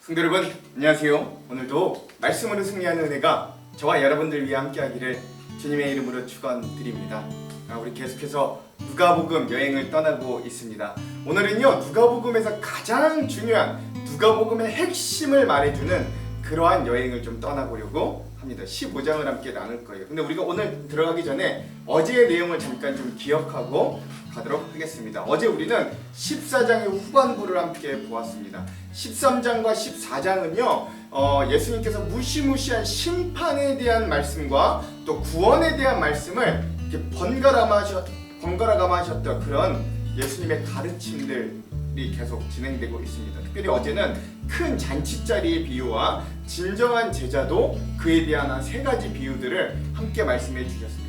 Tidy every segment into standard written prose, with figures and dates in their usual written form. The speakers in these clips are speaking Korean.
성도 여러분, 안녕하세요. 오늘도 말씀으로 승리하는 은혜가 저와 여러분들 위해 함께하기를 주님의 이름으로 축원드립니다. 우리 계속해서 누가복음 여행을 떠나고 있습니다. 오늘은요, 누가복음에서 가장 중요한 누가복음의 핵심을 말해주는 그러한 여행을 좀 떠나보려고 합니다. 15장을 함께 나눌 거예요. 근데 우리가 오늘 들어가기 전에 어제의 내용을 잠깐 좀 기억하고 가도록 하겠습니다. 어제 우리는 14장의 후반부를 함께 보았습니다. 13장과 14장은요, 예수님께서 무시무시한 심판에 대한 말씀과 또 구원에 대한 말씀을 이렇게 번갈아 가마하셨던 그런 예수님의 가르침들이 계속 진행되고 있습니다. 특별히 어제는 큰 잔치자리의 비유와 진정한 제자도 그에 대한 한 세 가지 비유들을 함께 말씀해 주셨습니다.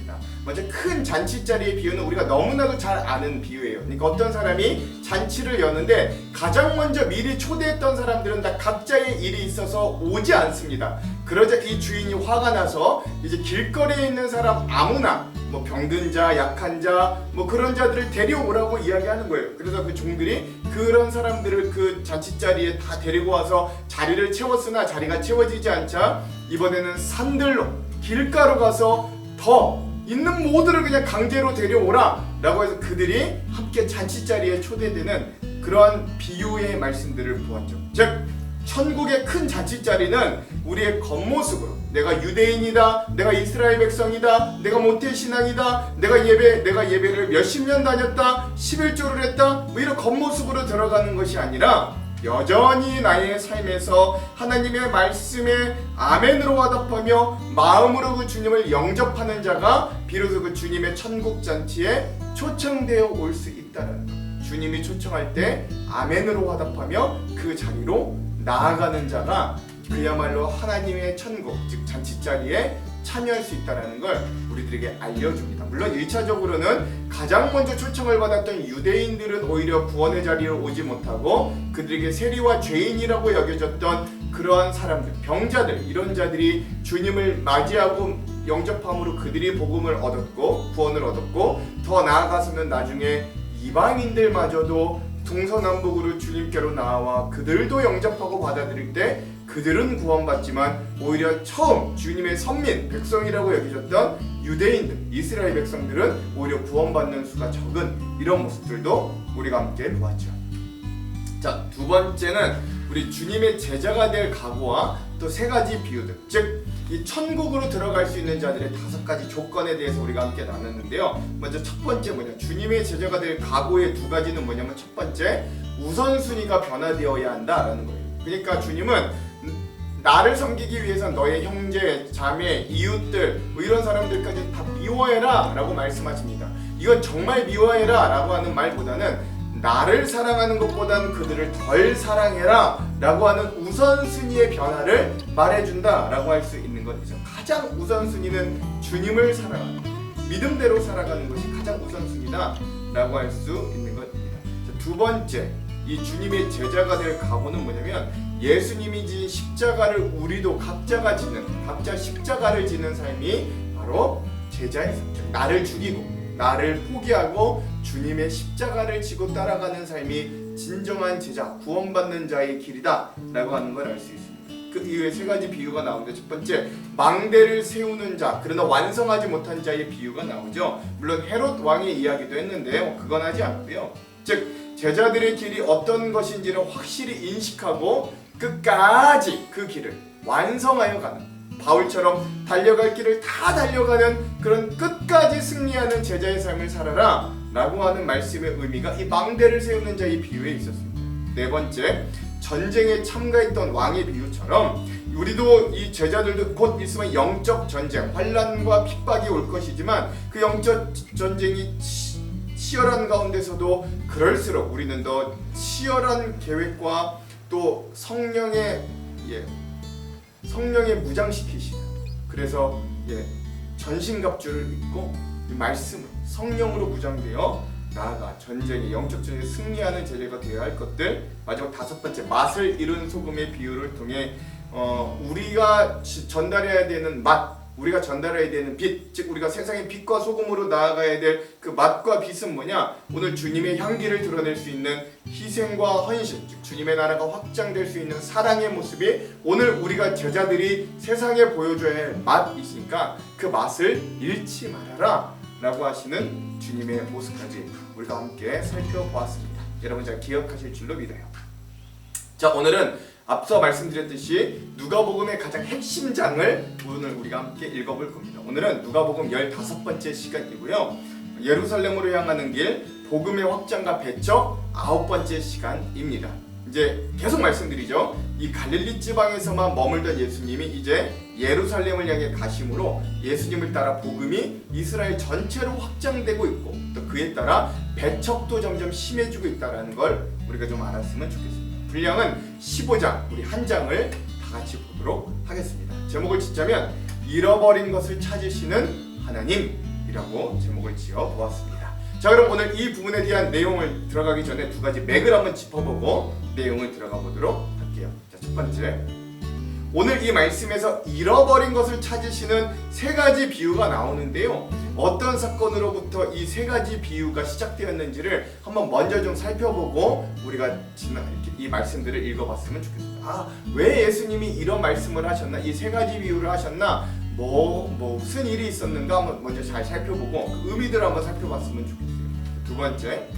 먼저 큰 잔치자리의 비유는 우리가 너무나도 잘 아는 비유예요. 그러니까 어떤 사람이 잔치를 여는데 가장 먼저 미리 초대했던 사람들은 다 각자의 일이 있어서 오지 않습니다. 그러자 이 주인이 화가 나서 이제 길거리에 있는 사람 아무나 뭐 병든 자, 약한 자, 뭐 그런 자들을 데려오라고 이야기하는 거예요. 그래서 그 종들이 그런 사람들을 그 잔치자리에 다 데리고 와서 자리를 채웠으나 자리가 채워지지 않자 이번에는 산들로 길가로 가서 더 있는 모두를 그냥 강제로 데려오라 라고 해서 그들이 함께 잔치자리에 초대되는 그러한 비유의 말씀들을 보았죠. 즉 천국의 큰 잔치자리는 우리의 겉모습으로 내가 유대인이다, 내가 이스라엘 백성이다, 내가 모태신앙이다, 내가 예배를 몇십 년 다녔다, 11조를 했다, 뭐 이런 겉모습으로 들어가는 것이 아니라 여전히 나의 삶에서 하나님의 말씀에 아멘으로 화답하며 마음으로 그 주님을 영접하는 자가 비로소 그 주님의 천국 잔치에 초청되어 올 수 있다는 것. 주님이 초청할 때 아멘으로 화답하며 그 자리로 나아가는 자가 그야말로 하나님의 천국, 즉 잔치자리에 참여할 수 있다는 걸 우리들에게 알려줍니다. 물론 1차적으로는 가장 먼저 초청을 받았던 유대인들은 오히려 구원의 자리에 오지 못하고 그들에게 세리와 죄인이라고 여겨졌던 그러한 사람들, 병자들, 이런 자들이 주님을 맞이하고 영접함으로 그들이 복음을 얻었고 구원을 얻었고, 더 나아가서는 나중에 이방인들마저도 동서남북으로 주님께로 나와 그들도 영접하고 받아들일 때 그들은 구원받지만 오히려 처음 주님의 선민, 백성이라고 여기셨던 유대인들, 이스라엘 백성들은 오히려 구원받는 수가 적은 이런 모습들도 우리가 함께 보았죠. 자, 두 번째는 우리 주님의 제자가 될 각오와 또 세 가지 비유들, 즉 이 천국으로 들어갈 수 있는 자들의 5가지 조건에 대해서 우리가 함께 나눴는데요. 먼저 첫 번째 주님의 제자가 될 각오의 2가지는 뭐냐면, 첫 번째, 우선순위가 변화되어야 한다라는 거예요. 그러니까 주님은 나를 섬기기 위해서 너의 형제, 자매, 이웃들 뭐 이런 사람들까지 다 미워해라 라고 말씀하십니다. 이건 정말 미워해라 라고 하는 말보다는 나를 사랑하는 것보다는 그들을 덜 사랑해라 라고 하는 우선순위의 변화를 말해준다 라고 할 수 있는 것이죠. 가장 우선순위는 주님을 사랑하는, 믿음대로 살아가는 것이 가장 우선순위다 라고 할 수 있는 것입니다. 자, 두 번째, 이 주님의 제자가 될 각오는 뭐냐면, 예수님이 진 십자가를 우리도 각자 십자가를 지는 삶이 바로 제자의 삶. 나를 죽이고 나를 포기하고 주님의 십자가를 지고 따라가는 삶이 진정한 제자, 구원받는 자의 길이다 라고 하는 걸 알 수 있습니다. 그 이후에 3가지 비유가 나오는데, 첫 번째, 망대를 세우는 자, 그러나 완성하지 못한 자의 비유가 나오죠. 물론 헤롯 왕의 이야기도 했는데 그건 하지 않고요. 즉 제자들의 길이 어떤 것인지를 확실히 인식하고 끝까지 그 길을 완성하여 가는, 바울처럼 달려갈 길을 다 달려가는 그런 끝까지 승리하는 제자의 삶을 살아라 라고 하는 말씀의 의미가 이 망대를 세우는 자의 비유에 있었습니다. 네 번째, 전쟁에 참가했던 왕의 비유처럼 우리도, 이 제자들도 곧 있으면 영적 전쟁, 환난과 핍박이 올 것이지만 그 영적 전쟁이 치열한 가운데서도 그럴수록 우리는 더 치열한 계획과 또 성령의 무장시키시는, 그래서 전신갑주를 입고 이 말씀을 성령으로 무장되어 나아가 전쟁에, 영적 전쟁에 승리하는 제자가 되어야 할 것들. 마지막 5번째, 맛을 잃은 소금의 비유를 통해 우리가 전달해야 되는 맛, 우리가 전달해야 되는 빛, 즉 우리가 세상의 빛과 소금으로 나아가야 될 그 맛과 빛은 뭐냐? 오늘 주님의 향기를 드러낼 수 있는 희생과 헌신, 즉 주님의 나라가 확장될 수 있는 사랑의 모습이 오늘 우리가 제자들이 세상에 보여줘야 할 맛이니까 그 맛을 잃지 말아라 라고 하시는 주님의 모습까지 우리가 함께 살펴보았습니다. 여러분 잘 기억하실 줄로 믿어요. 자, 오늘은 앞서 말씀드렸듯이 누가복음의 가장 핵심장을 오늘 우리가 함께 읽어볼 겁니다. 오늘은 누가복음 15번째 시간이고요. 예루살렘으로 향하는 길, 복음의 확장과 배척 9번째 시간입니다. 이제 계속 말씀드리죠. 이 갈릴리 지방에서만 머물던 예수님이 이제 예루살렘을 향해 가심으로 예수님을 따라 복음이 이스라엘 전체로 확장되고 있고 또 그에 따라 배척도 점점 심해지고 있다는 걸 우리가 좀 알았으면 좋겠습니다. 분량은 15장, 우리 한 장을 다 같이 보도록 하겠습니다. 제목을 짓자면 잃어버린 것을 찾으시는 하나님이라고 제목을 지어 보았습니다. 자, 그럼 오늘 이 부분에 대한 내용을 들어가기 전에 두 가지 맥을 한번 짚어보고 내용을 들어가 보도록 할게요. 자, 첫 번째, 오늘 이 말씀에서 잃어버린 것을 찾으시는 세 가지 비유가 나오는데요. 어떤 사건으로부터 이 세 가지 비유가 시작되었는지를 한번 먼저 좀 살펴보고 우리가 이 말씀들을 읽어봤으면 좋겠습니다. 왜 예수님이 이런 말씀을 하셨나? 이 세 가지 비유를 하셨나? 무슨 일이 있었는가 한번 먼저 잘 살펴보고 그 의미들을 한번 살펴봤으면 좋겠어요. 두 번째,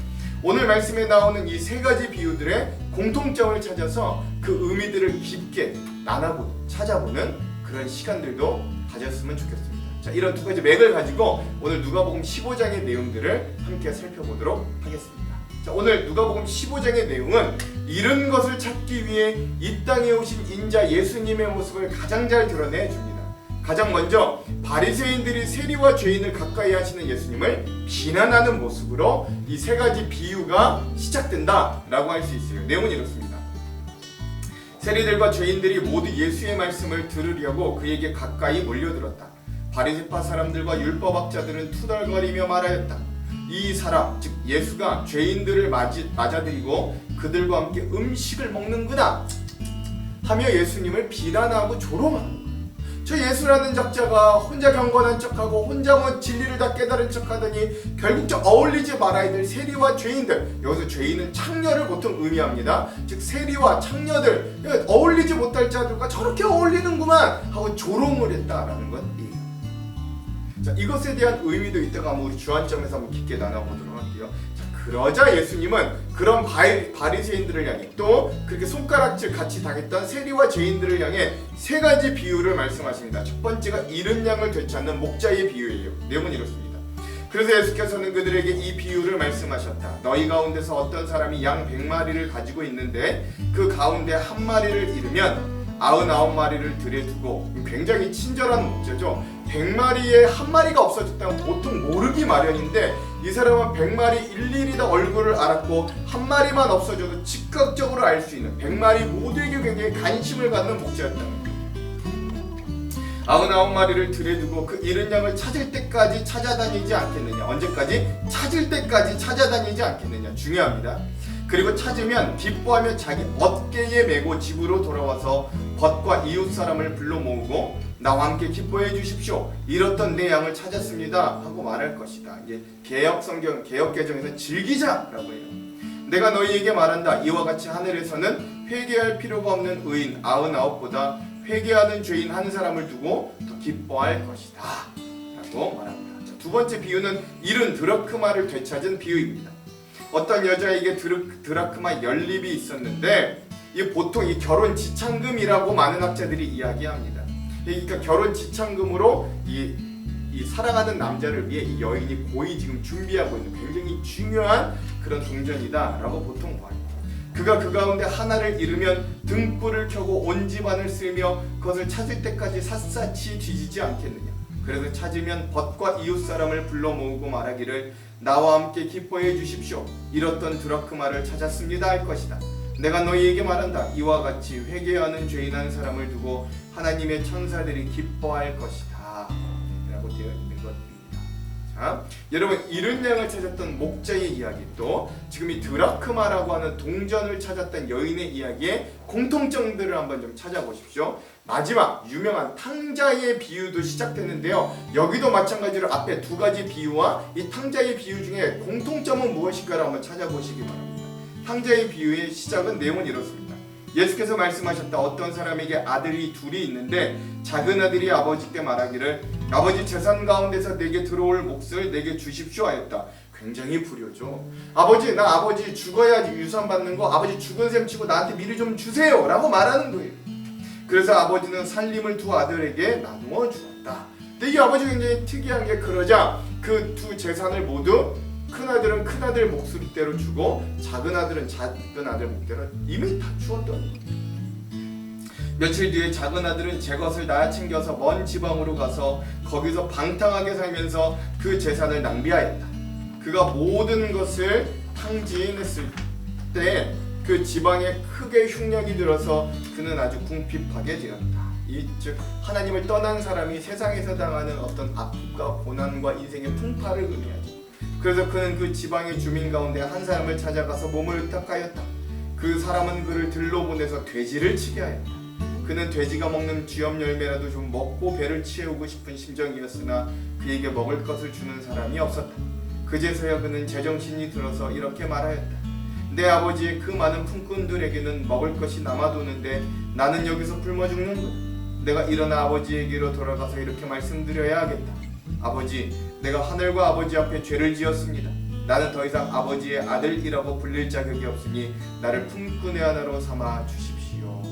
오늘 말씀에 나오는 이 세 가지 비유들의 공통점을 찾아서 그 의미들을 깊게 찾아보는 그런 시간들도 가졌으면 좋겠습니다. 자, 이런 두 가지 맥을 가지고 오늘 누가복음 15장의 내용들을 함께 살펴보도록 하겠습니다. 자, 오늘 누가복음 15장의 내용은 잃은 것을 찾기 위해 이 땅에 오신 인자 예수님의 모습을 가장 잘 드러내 줍니다. 가장 먼저 바리새인들이 세리와 죄인을 가까이 하시는 예수님을 비난하는 모습으로 이 세 가지 비유가 시작된다라고 할 수 있어요. 내용은 이렇습니다. 세리들과 죄인들이 모두 예수의 말씀을 들으려고 그에게 가까이 몰려들었다. 바리새파 사람들과 율법학자들은 투덜거리며 말하였다. 이 사람, 즉 예수가 죄인들을 맞아들이고 그들과 함께 음식을 먹는구나 하며 예수님을 비난하고 조롱하는 거예요. 저 예수라는 작자가 혼자 경건한 척하고 혼자 진리를 다 깨달은 척하더니 결국 저 어울리지 말아야 될 세리와 죄인들, 여기서 죄인은 창녀를 보통 의미합니다. 즉 세리와 창녀들, 어울리지 못할 자들과 저렇게 어울리는구만 하고 조롱을 했다라는 것이에요. 자, 이것에 대한 의미도 이따가 우리 주안점에서 한번 깊게 나눠보도록 할게요. 자, 그러자 예수님은 그런 바리새인들을 향해 또 그렇게 손가락질 같이 당했던 세리와 죄인들을 향해 세 가지 비유를 말씀하십니다. 첫 번째가 잃은 양을 되찾는 목자의 비유예요. 내용은 이렇습니다. 그래서 예수께서는 그들에게 이 비유를 말씀하셨다. 너희 가운데서 어떤 사람이 양 100마리를 가지고 있는데 그 가운데 한 마리를 잃으면 99마리를 들에 두고, 굉장히 친절한 목자죠. 100마리에 한 마리가 없어졌다면 보통 모르기 마련인데 이 사람은 100마리 일일이 다 얼굴을 알았고 한 마리만 없어져도 즉각적으로 알 수 있는 100마리 모두에게 굉장히 관심을 갖는 목자였다는 거예요. 99마리를 들에 두고 그 잃은 양을 찾을 때까지 찾아다니지 않겠느냐. 언제까지? 찾을 때까지 찾아다니지 않겠느냐. 중요합니다. 그리고 찾으면 기뻐하며 자기 어깨에 메고 집으로 돌아와서 벗과 이웃 사람을 불러 모으고 나와 함께 기뻐해 주십시오. 잃었던 내 양을 찾았습니다 하고 말할 것이다. 이게 개역 개정에서 즐기자라고 해요. 내가 너희에게 말한다. 이와 같이 하늘에서는 회개할 필요가 없는 의인 99보다 회개하는 죄인 한 사람을 두고 더 기뻐할 것이다 라고 말합니다. 자, 두 번째 비유는 잃은 드라크마를 되찾은 비유입니다. 어떤 여자에게 드라크마 연립이 있었는데 보통 이 결혼 지참금이라고 많은 학자들이 이야기합니다. 그러니까 결혼 지참금으로 이 사랑하는 남자를 위해 이 여인이 고이 지금 준비하고 있는 굉장히 중요한 그런 동전이다라고 보통 봐요. 그가 그 가운데 하나를 잃으면 등불을 켜고 온 집안을 쓸며 그것을 찾을 때까지 샅샅이 뒤지지 않겠느냐. 그래서 찾으면 벗과 이웃 사람을 불러 모으고 말하기를 나와 함께 기뻐해 주십시오. 잃었던 드라크마를 찾았습니다 할 것이다. 내가 너희에게 말한다. 이와 같이 회개하는 죄인 한 사람을 두고 하나님의 천사들이 기뻐할 것이다 라고 되어 있는 것입니다. 자, 여러분, 잃은 양을 찾았던 목자의 이야기, 또 지금 이 드라크마라고 하는 동전을 찾았던 여인의 이야기의 공통점들을 한번 좀 찾아보십시오. 마지막 유명한 탕자의 비유도 시작되는데요. 여기도 마찬가지로 앞에 두 가지 비유와 이 탕자의 비유 중에 공통점은 무엇일까를 한번 찾아보시기 바랍니다. 탕자의 비유의 시작은 내용은 이렇습니다. 예수께서 말씀하셨다. 어떤 사람에게 아들이 둘이 있는데 작은 아들이 아버지께 말하기를 아버지 재산 가운데서 내게 들어올 몫을 내게 주십시오 하였다. 굉장히 불효죠. 아버지, 나 아버지 죽어야 유산 받는 거 아버지 죽은 셈 치고 나한테 미리 좀 주세요 라고 말하는 거예요. 그래서 아버지는 살림을 두 아들에게 나누어 주었다. 근데 이 아버지 굉장히 특이한 게 그러자 그 두 재산을 모두 큰아들은 큰아들 몫대로 주고 작은 아들은 작은 아들 몫대로 이미 다 주었던 거예요. 며칠 뒤에 작은 아들은 제 것을 다 챙겨서 먼 지방으로 가서 거기서 방탕하게 살면서 그 재산을 낭비하였다. 그가 모든 것을 탕진했을 때 그 지방에 크게 흉년이 들어서 그는 아주 궁핍하게 되었다. 즉 하나님을 떠난 사람이 세상에서 당하는 어떤 아픔과 고난과 인생의 풍파를 의미하죠. 그래서 그는 그 지방의 주민 가운데 한 사람을 찾아가서 몸을 의탁하였다. 그 사람은 그를 들로 보내서 돼지를 치게 하였다. 그는 돼지가 먹는 쥐염 열매라도 좀 먹고 배를 채우고 싶은 심정이었으나 그에게 먹을 것을 주는 사람이 없었다. 그제서야 그는 제정신이 들어서 이렇게 말하였다. 내 아버지의 그 많은 품꾼들에게는 먹을 것이 남아도는데 나는 여기서 굶어 죽는구나. 내가 일어나 아버지에게로 돌아가서 이렇게 말씀드려야 하겠다. 아버지, 내가 하늘과 아버지 앞에 죄를 지었습니다. 나는 더 이상 아버지의 아들이라고 불릴 자격이 없으니 나를 품꾼의 하나로 삼아 주십시오.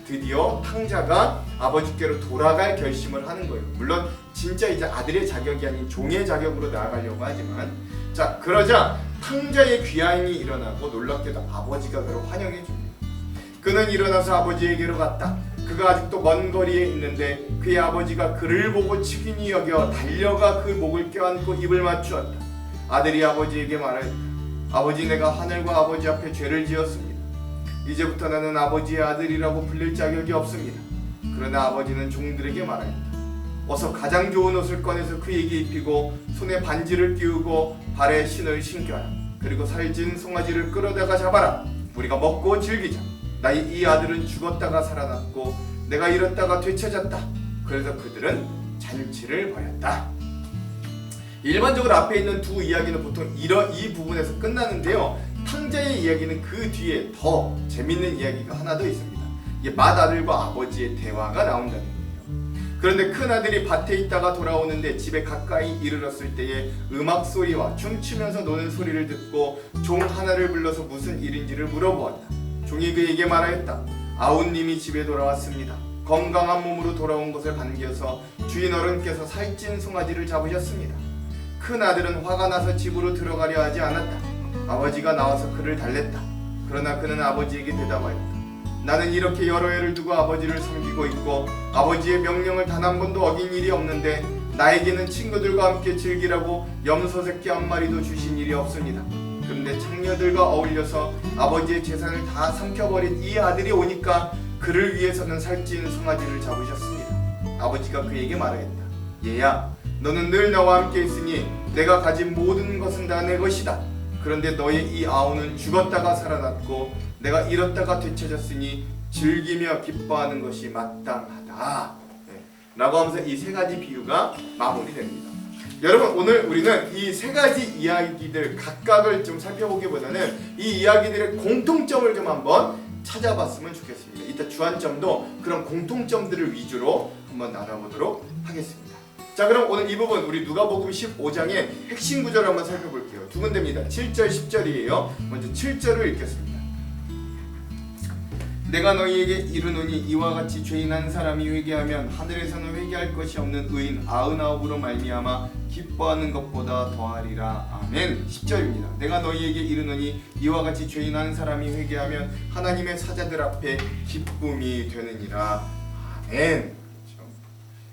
드디어 탕자가 아버지께로 돌아갈 결심을 하는 거예요. 물론 진짜 이제 아들의 자격이 아닌 종의 자격으로 나아가려고 하지만, 자 그러자 탕자의 귀향이 일어나고 놀랍게도 아버지가 그를 환영해 줍니다. 그는 일어나서 아버지에게로 갔다. 그가 아직도 먼 거리에 있는데 그의 아버지가 그를 보고 측은히 여겨 달려가 그 목을 껴안고 입을 맞추었다. 아들이 아버지에게 말하였다. 아버지, 내가 하늘과 아버지 앞에 죄를 지었습니다. 이제부터 나는 아버지의 아들이라고 불릴 자격이 없습니다. 그러나 아버지는 종들에게 말하였다. 어서 가장 좋은 옷을 꺼내서 그에게 입히고 손에 반지를 끼우고 발에 신을 신겨라. 그리고 살찐 송아지를 끌어다가 잡아라. 우리가 먹고 즐기자. 나의 이 아들은 죽었다가 살아났고 내가 잃었다가 되찾았다. 그래서 그들은 잔치를 벌였다. 일반적으로 앞에 있는 두 이야기는 보통 이 부분에서 끝나는데요. 탕자의 이야기는 그 뒤에 더 재밌는 이야기가 하나 더 있습니다. 이게 맏아들과 아버지의 대화가 나온다는 거예요. 그런데 큰아들이 밭에 있다가 돌아오는데 집에 가까이 이르렀을 때에 음악 소리와 춤추면서 노는 소리를 듣고 종 하나를 불러서 무슨 일인지를 물어보았다. 종이 그에게 말하였다. 아우님이 집에 돌아왔습니다. 건강한 몸으로 돌아온 것을 반겨서 주인 어른께서 살찐 송아지를 잡으셨습니다. 큰아들은 화가 나서 집으로 들어가려 하지 않았다. 아버지가 나와서 그를 달랬다. 그러나 그는 아버지에게 대답하였다. 나는 이렇게 여러 해를 두고 아버지를 섬기고 있고 아버지의 명령을 단 한 번도 어긴 일이 없는데 나에게는 친구들과 함께 즐기라고 염소 새끼 한 마리도 주신 일이 없습니다. 그런데 창녀들과 어울려서 아버지의 재산을 다 삼켜버린 이 아들이 오니까 그를 위해서는 살찐 송아지를 잡으셨습니다. 아버지가 그에게 말하였다. 얘야, 너는 늘 나와 함께 있으니 내가 가진 모든 것은 다 내 것이다. 그런데 너의 이 아우는 죽었다가 살아났고 내가 잃었다가 되찾았으니 즐기며 기뻐하는 것이 마땅하다. 라고 하면서 이 세 가지 비유가 마무리됩니다. 여러분, 오늘 우리는 이 세 가지 이야기들 각각을 좀 살펴보기보다는 이 이야기들의 공통점을 좀 한번 찾아봤으면 좋겠습니다. 이따 주안점도 그런 공통점들을 위주로 한번 나눠보도록 하겠습니다. 자, 그럼 오늘 이 부분 우리 누가복음 15장의 핵심 구절을 한번 살펴볼게요. 두 군데입니다. 7절 10절이에요. 먼저 7절을 읽겠습니다. 내가 너희에게 이르노니 이와 같이 죄인 한 사람이 회개하면 하늘에서는 회개할 것이 없는 의인 99으로 말미암아 기뻐하는 것보다 더하리라. 아멘. 10절입니다. 내가 너희에게 이르노니 이와 같이 죄인 한 사람이 회개하면 하나님의 사자들 앞에 기쁨이 되느니라. 아멘.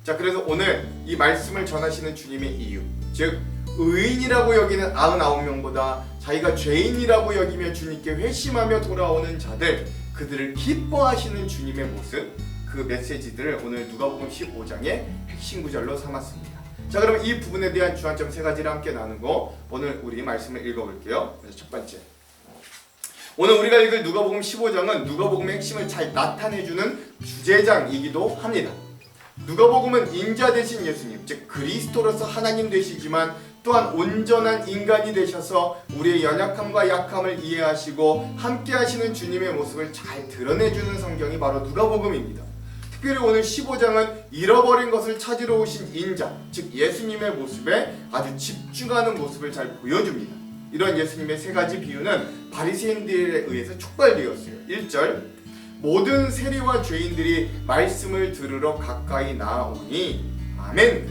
자, 그래서 오늘 이 말씀을 전하시는 주님의 이유, 즉 의인이라고 여기는 99명보다 자기가 죄인이라고 여기며 주님께 회심하며 돌아오는 자들, 그들을 기뻐하시는 주님의 모습, 그 메시지들을 오늘 누가복음 15장의 핵심 구절로 삼았습니다. 자, 그럼 이 부분에 대한 주안점 세 가지를 함께 나누고 오늘 우리 말씀을 읽어볼게요. 첫 번째, 오늘 우리가 읽을 누가복음 15장은 누가복음의 핵심을 잘 나타내주는 주제장이기도 합니다. 누가복음은 인자 되신 예수님, 즉 그리스도로서 하나님 되시지만 또한 온전한 인간이 되셔서 우리의 연약함과 약함을 이해하시고 함께 하시는 주님의 모습을 잘 드러내주는 성경이 바로 누가복음입니다. 특별히 오늘 15장은 잃어버린 것을 찾으러 오신 인자, 즉 예수님의 모습에 아주 집중하는 모습을 잘 보여줍니다. 이런 예수님의 세 가지 비유는 바리새인들에 의해서 촉발되었어요. 1절, 모든 세리와 죄인들이 말씀을 들으러 가까이 나아오니 아멘.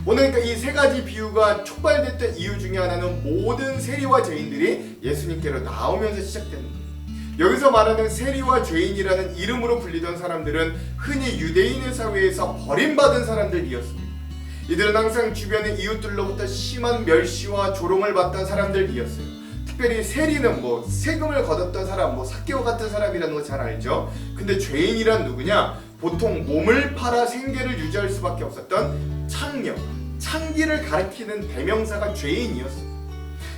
오늘 그러니까 이 세 가지 비유가 촉발됐던 이유 중에 하나는 모든 세리와 죄인들이 예수님께로 나오면서 시작되는 거예요. 여기서 말하는 세리와 죄인이라는 이름으로 불리던 사람들은 흔히 유대인의 사회에서 버림받은 사람들이었습니다. 이들은 항상 주변의 이웃들로부터 심한 멸시와 조롱을 받던 사람들이었어요. 특별히 세리는 세금을 걷었던 사람, 삭개오 같은 사람이라는 거 잘 알죠. 근데 죄인이란 누구냐? 보통 몸을 팔아 생계를 유지할 수밖에 없었던 창녀, 창기를 가리키는 대명사가 죄인이었어요.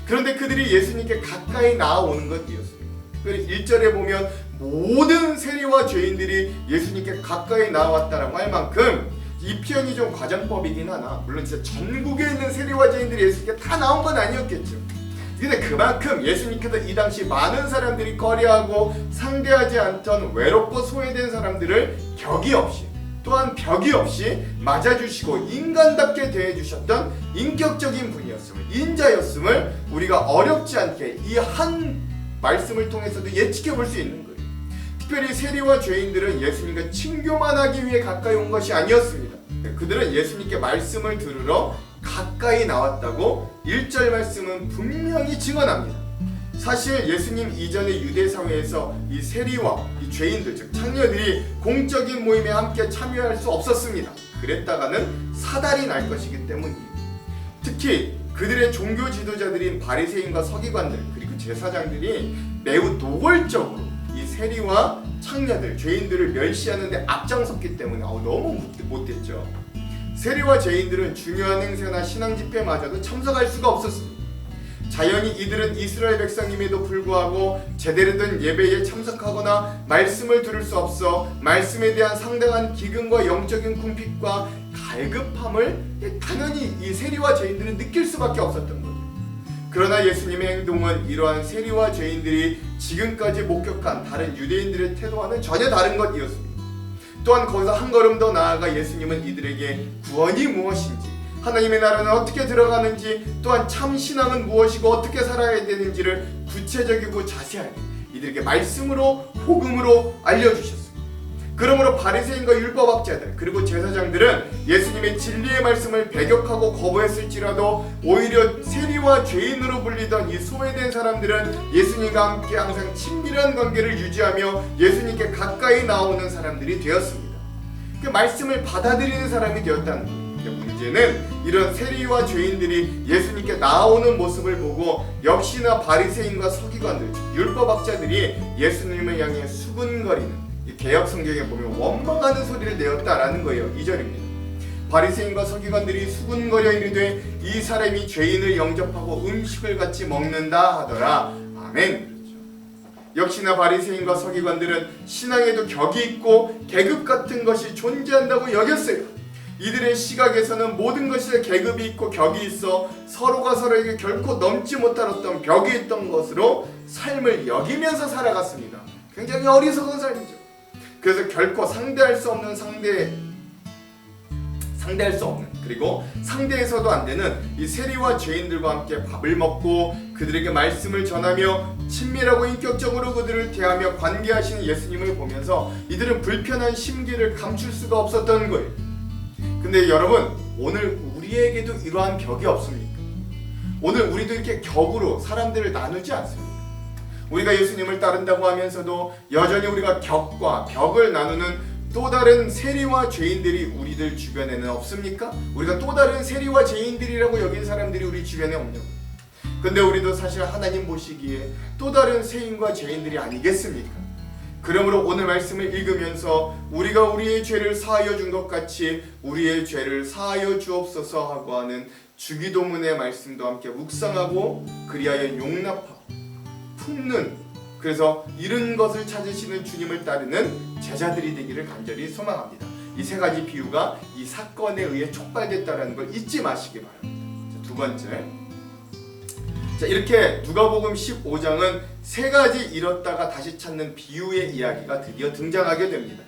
그런데 그들이 예수님께 가까이 나아오는 것이었습니다. 특별히 1절에 보면 모든 세리와 죄인들이 예수님께 가까이 나아왔다라고 할 만큼 이 표현이 좀 과장법이긴 하나, 물론 진짜 전국에 있는 세리와 죄인들이 예수님께 다 나온 건 아니었겠죠. 근데 그만큼 예수님께서 이 당시 많은 사람들이 꺼려하고 상대하지 않던 외롭고 소외된 사람들을 격이 없이, 또한 벽이 없이 맞아주시고 인간답게 대해주셨던 인격적인 분이었음을, 인자였음을 우리가 어렵지 않게 이 한 말씀을 통해서도 예측해 볼 수 있는 거예요. 특별히 세리와 죄인들은 예수님과 친교만 하기 위해 가까이 온 것이 아니었습니다. 그들은 예수님께 말씀을 들으러 가까이 나왔다고 1절 말씀은 분명히 증언합니다. 사실 예수님 이전의 유대 사회에서 이 세리와 이 죄인들, 즉 창녀들이 공적인 모임에 함께 참여할 수 없었습니다. 그랬다가는 사달이 날 것이기 때문이에요. 특히 그들의 종교 지도자들인 바리새인과 서기관들 그리고 제사장들이 매우 노골적으로 이 세리와 창녀들, 죄인들을 멸시하는데 앞장섰기 때문에 너무 못됐죠. 세리와 죄인들은 중요한 행사나 신앙 집회마저도 참석할 수가 없었습니다. 자연히 이들은 이스라엘 백성임에도 불구하고 제대로 된 예배에 참석하거나 말씀을 들을 수 없어 말씀에 대한 상당한 기근과 영적인 궁핍과 갈급함을 당연히 이 세리와 죄인들은 느낄 수밖에 없었던 거예요. 그러나 예수님의 행동은 이러한 세리와 죄인들이 지금까지 목격한 다른 유대인들의 태도와는 전혀 다른 것이었습니다. 또한 거기서 한 걸음 더 나아가 예수님은 이들에게 구원이 무엇인지, 하나님의 나라는 어떻게 들어가는지, 또한 참 신앙은 무엇이고 어떻게 살아야 되는지를 구체적이고 자세하게 이들에게 말씀으로, 복음으로 알려주셨습니다. 그러므로 바리새인과 율법학자들 그리고 제사장들은 예수님의 진리의 말씀을 배격하고 거부했을지라도 오히려 세리와 죄인으로 불리던 이 소외된 사람들은 예수님과 함께 항상 친밀한 관계를 유지하며 예수님께 가까이 나오는 사람들이 되었습니다. 그 말씀을 받아들이는 사람이 되었다는 거예요. 문제는 이런 세리와 죄인들이 예수님께 나오는 모습을 보고 역시나 바리새인과 서기관들, 율법학자들이 예수님을 향해 수군거리는, 개역 성경에 보면 원망하는 소리를 내었다라는 거예요. 2절입니다. 바리새인과 서기관들이 수군거려 이르되 이 사람이 죄인을 영접하고 음식을 같이 먹는다 하더라. 아멘. 역시나 바리새인과 서기관들은 신앙에도 격이 있고 계급 같은 것이 존재한다고 여겼어요. 이들의 시각에서는 모든 것에 계급이 있고 격이 있어 서로가 서로에게 결코 넘지 못할 어떤 벽이 있던 것으로 삶을 여기면서 살아갔습니다. 굉장히 어리석은 삶이죠. 그래서 결코 상대할 수 없는 그리고 상대해서도 안 되는 이 세리와 죄인들과 함께 밥을 먹고 그들에게 말씀을 전하며 친밀하고 인격적으로 그들을 대하며 관계하시는 예수님을 보면서 이들은 불편한 심기를 감출 수가 없었던 거예요. 근데 여러분, 오늘 우리에게도 이러한 벽이 없습니까? 오늘 우리도 이렇게 격으로 사람들을 나누지 않습니까? 우리가 예수님을 따른다고 하면서도 여전히 우리가 격과 벽을 나누는 또 다른 세리와 죄인들이 우리들 주변에는 없습니까? 우리가 또 다른 세리와 죄인들이라고 여긴 사람들이 우리 주변에 없냐고. 근데 우리도 사실 하나님 보시기에 또 다른 세인과 죄인들이 아니겠습니까? 그러므로 오늘 말씀을 읽으면서 우리가 우리의 죄를 사하여 준 것 같이 우리의 죄를 사하여 주옵소서 하고 하는 주기도문의 말씀도 함께 묵상하고 그리하여 용납하고 품는 그래서 잃은 것을 찾으시는 주님을 따르는 제자들이 되기를 간절히 소망합니다. 이 세 가지 비유가 이 사건에 의해 촉발됐다는 걸 잊지 마시기 바랍니다. 자, 두 번째, 자, 이렇게 누가복음 15장은 세 가지 잃었다가 다시 찾는 비유의 이야기가 드디어 등장하게 됩니다.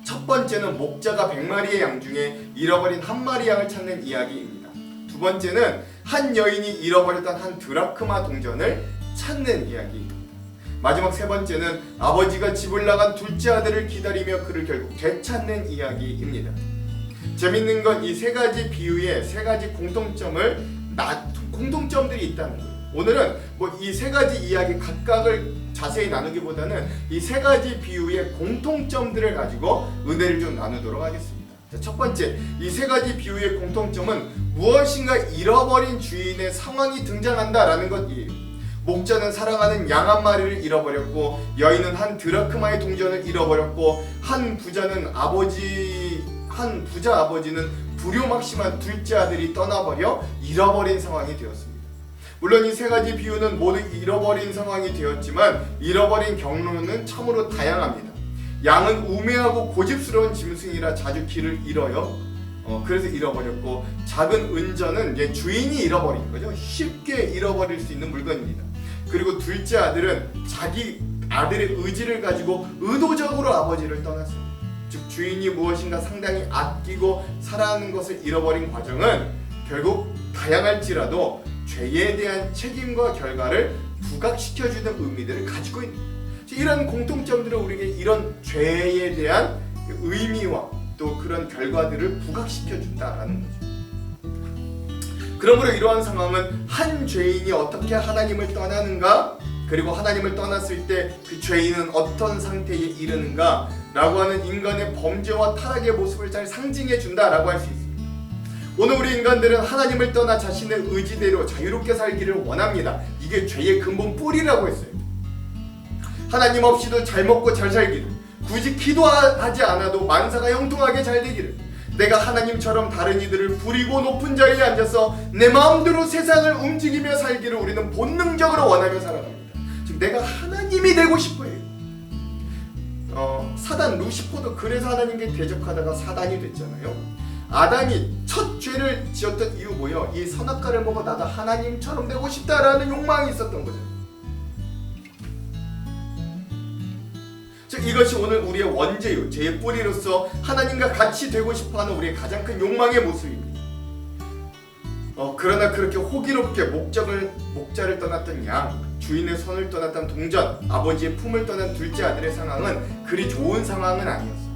첫 번째는 목자가 100마리의 양 중에 잃어버린 한 마리 양을 찾는 이야기입니다. 두 번째는 한 여인이 잃어버렸던 한 드라크마 동전을 찾는 이야기입니다. 마지막 세 번째는 아버지가 집을 나간 둘째 아들을 기다리며 그를 결국 되찾는 이야기입니다. 재밌는 건 이 세 가지 비유에 세 가지 공통점들이 있다는 거예요. 오늘은 뭐 이 세 가지 이야기 각각을 자세히 나누기보다는 이 세 가지 비유의 공통점들을 가지고 은혜를 좀 나누도록 하겠습니다. 자, 첫 번째, 이 세 가지 비유의 공통점은 무엇인가 잃어버린 주인의 상황이 등장한다라는 것이에요. 목자는 사랑하는 양 한 마리를 잃어버렸고, 여인은 한 드라크마의 동전을 잃어버렸고, 한 부자 아버지는 불효막심한 둘째 아들이 떠나버려 잃어버린 상황이 되었습니다. 물론 이 세 가지 비유는 모두 잃어버린 상황이 되었지만 잃어버린 경로는 참으로 다양합니다. 양은 우매하고 고집스러운 짐승이라 자주 길을 잃어요. 그래서 잃어버렸고, 작은 은전은 주인이 잃어버린 거죠. 쉽게 잃어버릴 수 있는 물건입니다. 그리고 둘째 아들은 자기 아들의 의지를 가지고 의도적으로 아버지를 떠났습니다. 즉 주인이 무엇인가 상당히 아끼고 사랑하는 것을 잃어버린 과정은 결국 다양할지라도 죄에 대한 책임과 결과를 부각시켜주는 의미들을 가지고 있는 거예요. 이런 공통점들을 우리에게 이런 죄에 대한 의미와 또 그런 결과들을 부각시켜준다라는 거죠. 그러므로 이러한 상황은 한 죄인이 어떻게 하나님을 떠나는가, 그리고 하나님을 떠났을 때 그 죄인은 어떤 상태에 이르는가 라고 하는 인간의 범죄와 타락의 모습을 잘 상징해 준다라고 할 수 있습니다. 오늘 우리 인간들은 하나님을 떠나 자신의 의지대로 자유롭게 살기를 원합니다. 이게 죄의 근본 뿌리라고 했어요. 하나님 없이도 잘 먹고 잘 살기를, 굳이 기도하지 않아도 만사가 형통하게 잘 되기를, 내가 하나님처럼 다른 이들을 부리고 높은 자리에 앉아서 내 마음대로 세상을 움직이며 살기를 우리는 본능적으로 원하며 살아갑니다. 즉 내가 하나님이 되고 싶어요. 사단 루시퍼도 그래서 하나님께 대적하다가 사단이 됐잖아요. 아담이 첫 죄를 지었던 이유 뭐예요? 이 선악과를 먹어 나도 하나님처럼 되고 싶다라는 욕망이 있었던 거죠. 즉 이것이 오늘 우리의 원죄요, 죄의 뿌리로서 하나님과 같이 되고 싶어하는 우리의 가장 큰 욕망의 모습입니다. 그러나 그렇게 호기롭게 목자를 떠났던 양, 주인의 손을 떠났던 동전, 아버지의 품을 떠난 둘째 아들의 상황은 그리 좋은 상황은 아니었어요.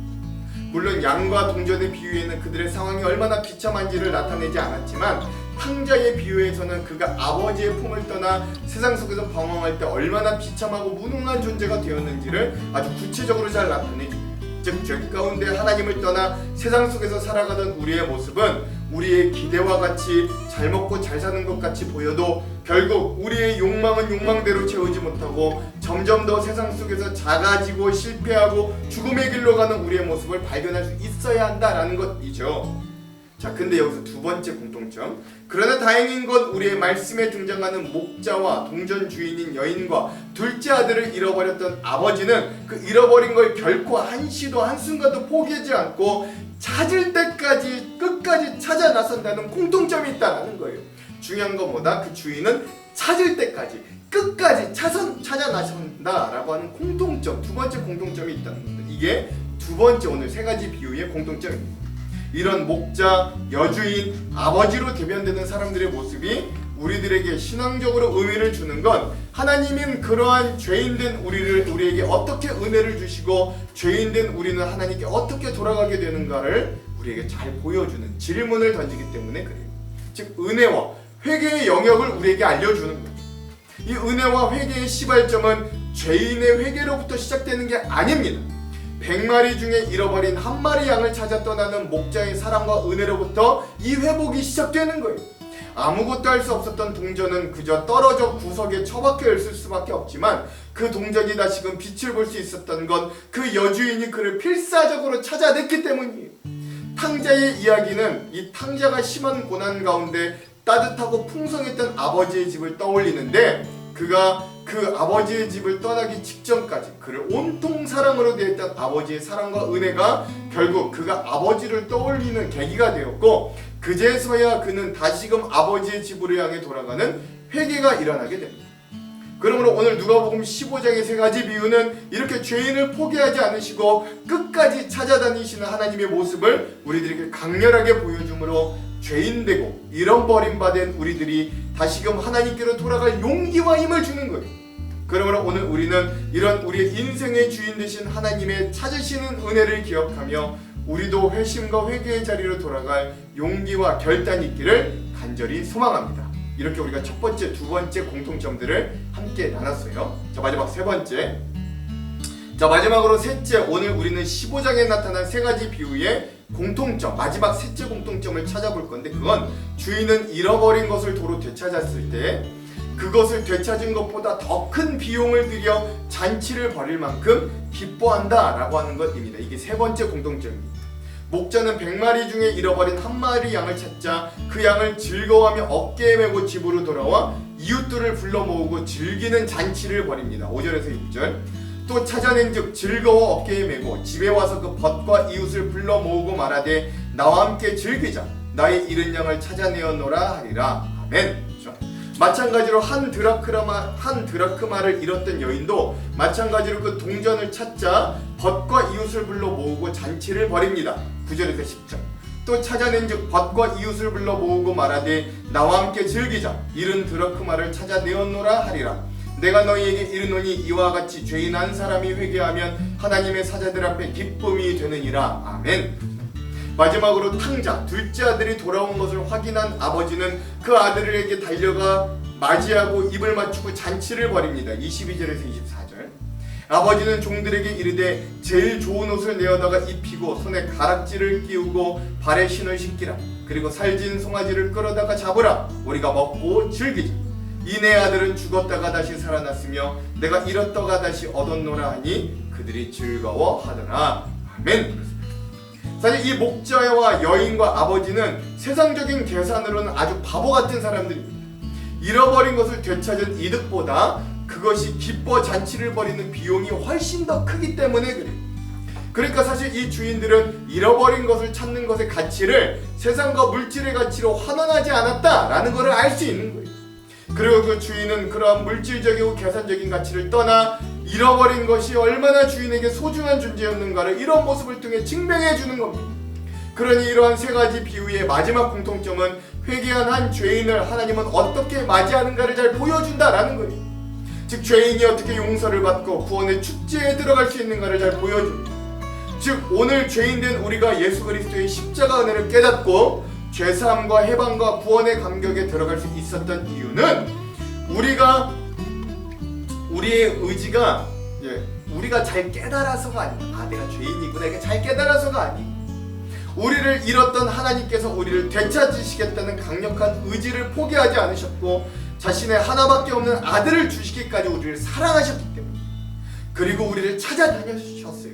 물론 양과 동전의 비유에는 그들의 상황이 얼마나 비참한지를 나타내지 않았지만, 탕자의 비유에서는 그가 아버지의 품을 떠나 세상 속에서 방황할 때 얼마나 비참하고 무능한 존재가 되었는지를 아주 구체적으로 잘 나타내줍니다. 즉 죄 가운데 하나님을 떠나 세상 속에서 살아가던 우리의 모습은 우리의 기대와 같이 잘 먹고 잘 사는 것 같이 보여도 결국 우리의 욕망은 욕망대로 채우지 못하고 점점 더 세상 속에서 작아지고 실패하고 죽음의 길로 가는 우리의 모습을 발견할 수 있어야 한다라는 것이죠. 자, 근데 여기서 두 번째 공통점, 그러나 다행인 건 우리의 말씀에 등장하는 목자와 동전 주인인 여인과 둘째 아들을 잃어버렸던 아버지는 그 잃어버린 걸 결코 한시도 한순간도 포기하지 않고 찾을 때까지 끝까지 찾아 나선다는 공통점이 있다는 거예요. 중요한 건 뭐다? 그 주인은 찾을 때까지 끝까지 찾아 나선다라고 하는 공통점, 두 번째 공통점이 있다는 겁니다. 이게 두 번째 오늘 세 가지 비유의 공통점입니다. 이런 목자, 여주인, 아버지로 대변되는 사람들의 모습이 우리들에게 신앙적으로 의미를 주는 건 하나님은 그러한 죄인된 우리에게 어떻게 은혜를 주시고 죄인된 우리는 하나님께 어떻게 돌아가게 되는가를 우리에게 잘 보여주는 질문을 던지기 때문에 그래요. 즉 은혜와 회개의 영역을 우리에게 알려주는 거죠. 이 은혜와 회개의 시발점은 죄인의 회개로부터 시작되는 게 아닙니다. 100마리 중에 잃어버린 한 마리 양을 찾아 떠나는 목자의 사랑과 은혜로부터 이 회복이 시작되는 거예요. 아무것도 할 수 없었던 동전은 그저 떨어져 구석에 처박혀 있을 수밖에 없지만 그 동전이 다시금 빛을 볼 수 있었던 건 그 여주인이 그를 필사적으로 찾아냈기 때문이에요. 탕자의 이야기는 이 탕자가 심한 고난 가운데 따뜻하고 풍성했던 아버지의 집을 떠올리는데 그가 그 아버지의 집을 떠나기 직전까지 그를 온통 사랑으로 대했던 아버지의 사랑과 은혜가 결국 그가 아버지를 떠올리는 계기가 되었고, 그제서야 그는 다시금 아버지의 집으로 향해 돌아가는 회개가 일어나게 됩니다. 그러므로 오늘 누가복음 15장의 세 가지 비유는 이렇게 죄인을 포기하지 않으시고 끝까지 찾아다니시는 하나님의 모습을 우리들에게 강렬하게 보여주므로 죄인되고 잃어버림받은 우리들이 다시금 하나님께로 돌아갈 용기와 힘을 주는 거예요. 그러므로 오늘 우리는 이런 우리의 인생의 주인 되신 하나님의 찾으시는 은혜를 기억하며 우리도 회심과 회개의 자리로 돌아갈 용기와 결단이 있기를 간절히 소망합니다. 이렇게 우리가 첫 번째, 두 번째 공통점들을 함께 나눴어요. 자, 마지막 세 번째. 자, 마지막으로 셋째, 오늘 우리는 15장에 나타난 세 가지 비유의 공통점, 마지막 셋째 공통점을 찾아볼 건데, 그건 주인은 잃어버린 것을 도로 되찾았을 때 그것을 되찾은 것보다 더 큰 비용을 들여 잔치를 벌일 만큼 기뻐한다 라고 하는 것입니다. 이게 세 번째 공통점입니다. 목자는 100마리 중에 잃어버린 한 마리 양을 찾자 그 양을 즐거워하며 어깨에 메고 집으로 돌아와 이웃들을 불러 모으고 즐기는 잔치를 벌입니다. 5절에서 6절. 또 찾아낸 즉 즐거워 어깨에 메고 집에 와서 그 벗과 이웃을 불러 모으고 말하되 나와 함께 즐기자 나의 잃은 양을 찾아내었노라 하리라. 아멘. 그렇죠? 마찬가지로 한 드라크마를 잃었던 여인도 마찬가지로 그 동전을 찾자 벗과 이웃을 불러 모으고 잔치를 벌입니다. 9절에서 10절. 또 찾아낸 즉 벗과 이웃을 불러 모으고 말하되 나와 함께 즐기자 잃은 드라크마를 찾아내었노라 하리라. 내가 너희에게 이르노니 이와 같이 죄인 한 사람이 회개하면 하나님의 사자들 앞에 기쁨이 되느니라. 아멘. 마지막으로 탕자, 둘째 아들이 돌아온 것을 확인한 아버지는 그 아들에게 달려가 맞이하고 입을 맞추고 잔치를 벌입니다. 22절에서 24절. 아버지는 종들에게 이르되 제일 좋은 옷을 내어다가 입히고 손에 가락지를 끼우고 발에 신을 신기라. 그리고 살진 송아지를 끌어다가 잡으라. 우리가 먹고 즐기자. 이 내 아들은 죽었다가 다시 살아났으며 내가 잃었다가 다시 얻었노라 하니 그들이 즐거워하더라. 아멘. 사실 이 목자와 여인과 아버지는 세상적인 계산으로는 아주 바보 같은 사람들입니다. 잃어버린 것을 되찾은 이득보다 그것이 기뻐 잔치를 벌이는 비용이 훨씬 더 크기 때문에 그래요. 그러니까 사실 이 주인들은 잃어버린 것을 찾는 것의 가치를 세상과 물질의 가치로 환원하지 않았다라는 것을 알 수 있는 거예요. 그리고 그 주인은 그러한 물질적이고 계산적인 가치를 떠나 잃어버린 것이 얼마나 주인에게 소중한 존재였는가를 이런 모습을 통해 증명해 주는 겁니다. 그러니 이러한 세 가지 비유의 마지막 공통점은 회개한 한 죄인을 하나님은 어떻게 맞이하는가를 잘 보여준다라는 거예요. 즉 죄인이 어떻게 용서를 받고 구원의 축제에 들어갈 수 있는가를 잘 보여줍니다. 즉 오늘 죄인된 우리가 예수 그리스도의 십자가 은혜를 깨닫고 죄사함과 해방과 구원의 감격에 들어갈 수 있었던 이유는 우리의 의지가 우리가 잘 깨달아서가 아니고 내가 죄인이구나 이게 잘 깨달아서가 아니고 우리를 잃었던 하나님께서 우리를 되찾으시겠다는 강력한 의지를 포기하지 않으셨고 자신의 하나밖에 없는 아들을 주시기까지 우리를 사랑하셨기 때문에 그리고 우리를 찾아다니셨어요.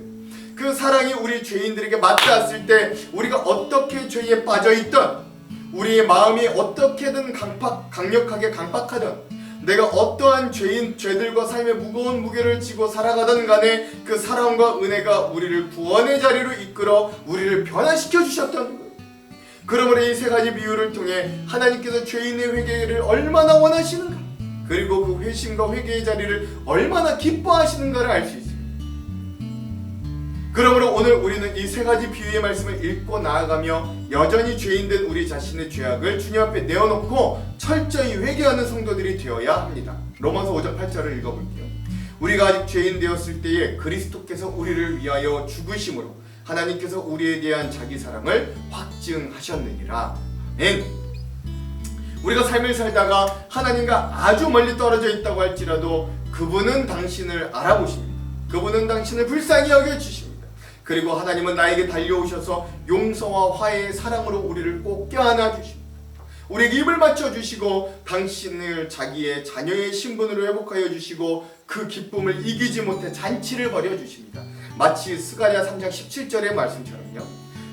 그 사랑이 우리 죄인들에게 맞닿았을 때 우리가 어떻게 죄에 빠져있던 우리의 마음이 어떻게든 강력하게 강박하던 내가 어떠한 죄들과 삶의 무거운 무게를 지고 살아가던 간에 그 사랑과 은혜가 우리를 구원의 자리로 이끌어 우리를 변화시켜 주셨던 거예요. 그러므로 이 세 가지 비유를 통해 하나님께서 죄인의 회개를 얼마나 원하시는가 그리고 그 회심과 회개의 자리를 얼마나 기뻐하시는가를 알 수 있습니다. 그러므로 오늘 우리는 이 세 가지 비유의 말씀을 읽고 나아가며 여전히 죄인된 우리 자신의 죄악을 주님 앞에 내어놓고 철저히 회개하는 성도들이 되어야 합니다. 로마서 5장 8절을 읽어볼게요. 우리가 아직 죄인 되었을 때에 그리스도께서 우리를 위하여 죽으심으로 하나님께서 우리에 대한 자기 사랑을 확증하셨느니라. 아멘. 우리가 삶을 살다가 하나님과 아주 멀리 떨어져 있다고 할지라도 그분은 당신을 알아보십니다. 그분은 당신을 불쌍히 여겨주십니다. 그리고 하나님은 나에게 달려오셔서 용서와 화해의 사랑으로 우리를 꼭 껴안아 주십니다. 우리에게 입을 맞춰 주시고 당신을 자기의 자녀의 신분으로 회복하여 주시고 그 기쁨을 이기지 못해 잔치를 벌여 주십니다. 마치 스가랴 3장 17절의 말씀처럼요.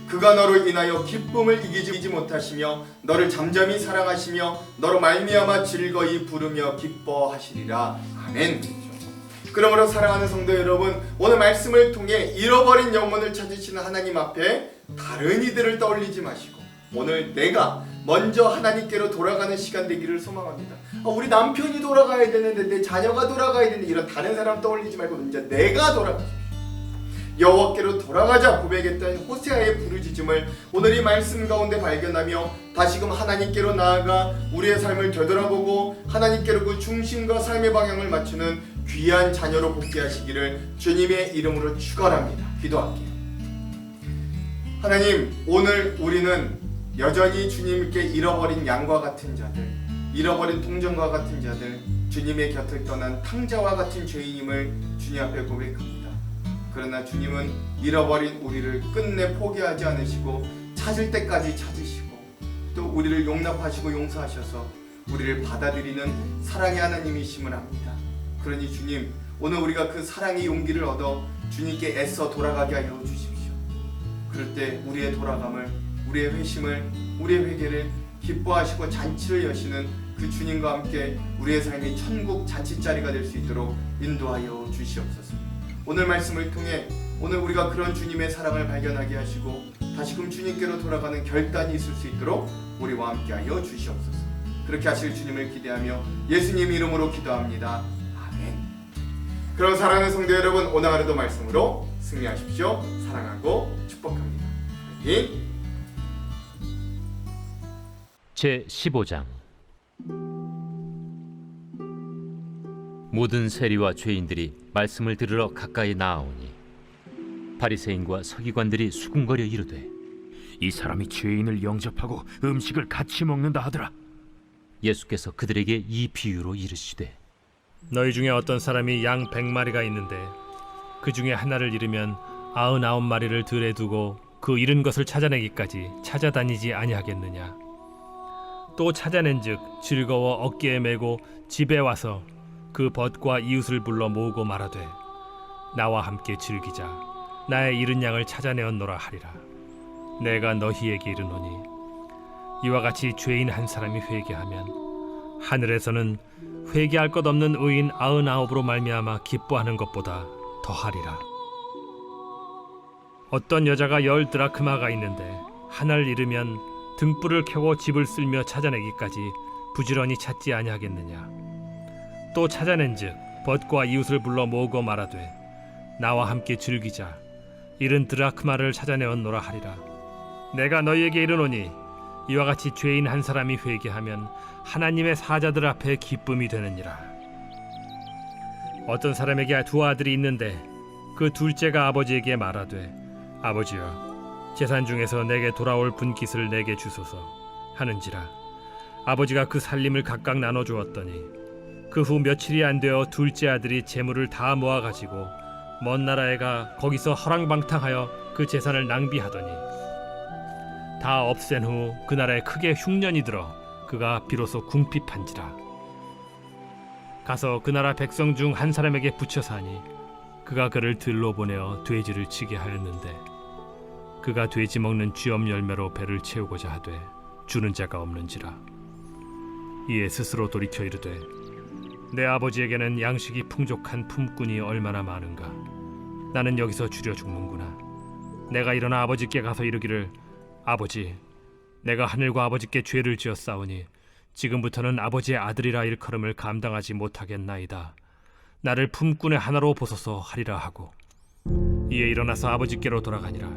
그 그가 너로 인하여 기쁨을 이기지 못하시며 너를 잠잠히 사랑하시며 너로 말미암아 즐거이 부르며 기뻐하시리라. 아멘. 그러므로 사랑하는 성도 여러분, 오늘 말씀을 통해 잃어버린 영혼을 찾으시는 하나님 앞에 다른 이들을 떠올리지 마시고 오늘 내가 먼저 하나님께로 돌아가는 시간 되기를 소망합니다. 우리 남편이 돌아가야 되는데, 내 자녀가 돌아가야 되는데, 이런 다른 사람 떠올리지 말고 이제 내가 돌아가십시오. 여호와께로 돌아가자 고백했던 호세아의 부르짖음을 오늘 이 말씀 가운데 발견하며 다시금 하나님께로 나아가 우리의 삶을 되돌아보고 하나님께로 그 중심과 삶의 방향을 맞추는 귀한 자녀로 복귀하시기를 주님의 이름으로 축원합니다. 기도할게요. 하나님, 오늘 우리는 여전히 주님께 잃어버린 양과 같은 자들, 잃어버린 동정과 같은 자들, 주님의 곁을 떠난 탕자와 같은 죄인임을 주님 앞에 고백합니다. 그러나 주님은 잃어버린 우리를 끝내 포기하지 않으시고 찾을 때까지 찾으시고 또 우리를 용납하시고 용서하셔서 우리를 받아들이는 사랑의 하나님이심을 압니다. 그러니 주님, 오늘 우리가 그 사랑의 용기를 얻어 주님께 애써 돌아가게 하여 주십시오. 그럴 때 우리의 돌아감을, 우리의 회심을, 우리의 회개를 기뻐하시고 잔치를 여시는 그 주님과 함께 우리의 삶이 천국 잔치자리가 될 수 있도록 인도하여 주시옵소서. 오늘 말씀을 통해 오늘 우리가 그런 주님의 사랑을 발견하게 하시고 다시금 주님께로 돌아가는 결단이 있을 수 있도록 우리와 함께 하여 주시옵소서. 그렇게 하실 주님을 기대하며 예수님 이름으로 기도합니다. 아멘. 그럼 사랑하는 성도 여러분, 오늘 하루도 말씀으로 승리하십시오. 사랑하고 축복합니다. 화이팅! 제15장. 모든 세리와 죄인들이 말씀을 들으러 가까이 나아오니 바리새인과 서기관들이 수군거려 이르되, 이 사람이 죄인을 영접하고 음식을 같이 먹는다 하더라. 예수께서 그들에게 이 비유로 이르시되, 너희 중에 어떤 사람이 양 100마리가 있는데 그 중에 하나를 잃으면 99마리를 들에 두고 그 잃은 것을 찾아내기까지 찾아다니지 아니하겠느냐. 또 찾아낸즉 즐거워 어깨에 메고 집에 와서 그 벗과 이웃을 불러 모으고 말하되, 나와 함께 즐기자. 나의 잃은 양을 찾아내었노라 하리라. 내가 너희에게 이르노니 이와 같이 죄인 한 사람이 회개하면 하늘에서는 회개할 것 없는 의인 99으로 말미암아 기뻐하는 것보다 더하리라. 어떤 여자가 10 드라크마가 있는데 하나를 잃으면 등불을 켜고 집을 쓸며 찾아내기까지 부지런히 찾지 아니하겠느냐. 또 찾아낸즉 벗과 이웃을 불러 모으고 말하되, 나와 함께 즐기자. 잃은 드라크마를 찾아내었노라 하리라. 내가 너희에게 이르노니 이와 같이 죄인 한 사람이 회개하면 하나님의 사자들 앞에 기쁨이 되느니라. 어떤 사람에게 2 아들이 있는데 그 둘째가 아버지에게 말하되, 아버지여, 재산 중에서 내게 돌아올 분깃을 내게 주소서 하는지라. 아버지가 그 살림을 각각 나눠주었더니 그 후 며칠이 안 되어 둘째 아들이 재물을 다 모아가지고 먼 나라에 가 거기서 허랑방탕하여 그 재산을 낭비하더니 다 없앤 후 그 나라에 크게 흉년이 들어 그가 비로소 궁핍한지라. 가서 그 나라 백성 중 한 사람에게 붙여 사니 그가 그를 들로 보내어 돼지를 치게 하였는데 그가 돼지 먹는 쥐엄 열매로 배를 채우고자 하되 주는 자가 없는지라. 이에 스스로 돌이켜 이르되, 내 아버지에게는 양식이 풍족한 품꾼이 얼마나 많은가. 나는 여기서 줄여 죽는구나. 내가 일어나 아버지께 가서 이르기를, 아버지, 내가 하늘과 아버지께 죄를 지었사오니 지금부터는 아버지의 아들이라 일컬음을 감당하지 못하겠나이다. 나를 품꾼의 하나로 보소서 하리라 하고, 이에 일어나서 아버지께로 돌아가니라.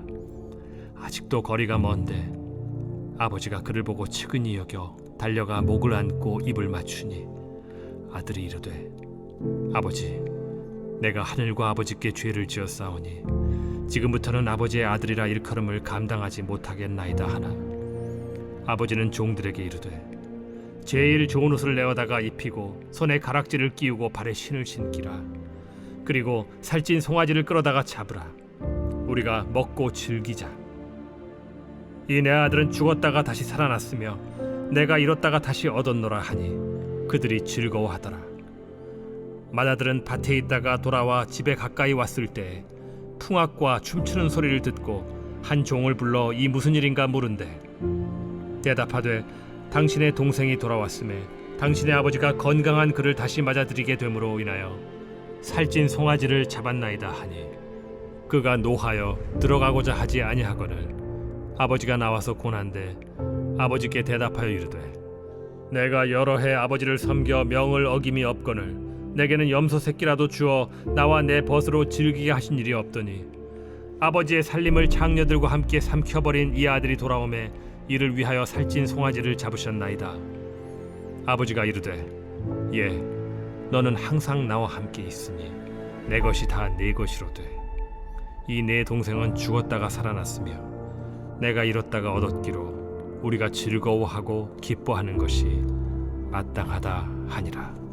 아직도 거리가 먼데 아버지가 그를 보고 측은히 여겨 달려가 목을 안고 입을 맞추니 아들이 이르되, 아버지, 내가 하늘과 아버지께 죄를 지었사오니 지금부터는 아버지의 아들이라 일컬음을 감당하지 못하겠나이다 하나. 아버지는 종들에게 이르되, 제일 좋은 옷을 내어다가 입히고 손에 가락지를 끼우고 발에 신을 신기라. 그리고 살찐 송아지를 끌어다가 잡으라. 우리가 먹고 즐기자. 이 내 아들은 죽었다가 다시 살아났으며 내가 잃었다가 다시 얻었노라 하니 그들이 즐거워하더라. 맏아들은 밭에 있다가 돌아와 집에 가까이 왔을 때 풍악과 춤추는 소리를 듣고 한 종을 불러 이 무슨 일인가 물은데 대답하되 당신의 동생이 돌아왔음에 당신의 아버지가 건강한 그를 다시 맞아들이게 됨으로 인하여 살찐 송아지를 잡았나이다 하니 그가 노하여 들어가고자 하지 아니하거늘 아버지가 나와서 고난데 아버지께 대답하여 이르되 내가 여러 해 아버지를 섬겨 명을 어김이 없거늘 내게는 염소 새끼라도 주어 나와 내 벗으로 즐기게 하신 일이 없더니 아버지의 살림을 장녀들과 함께 삼켜버린 이 아들이 돌아오매 이를 위하여 살찐 송아지를 잡으셨나이다. 아버지가 이르되 예 너는 항상 나와 함께 있으니 내 것이 다 네 것이로되 이 내 동생은 죽었다가 살아났으며 내가 잃었다가 얻었기로 우리가 즐거워하고 기뻐하는 것이 마땅하다 하니라.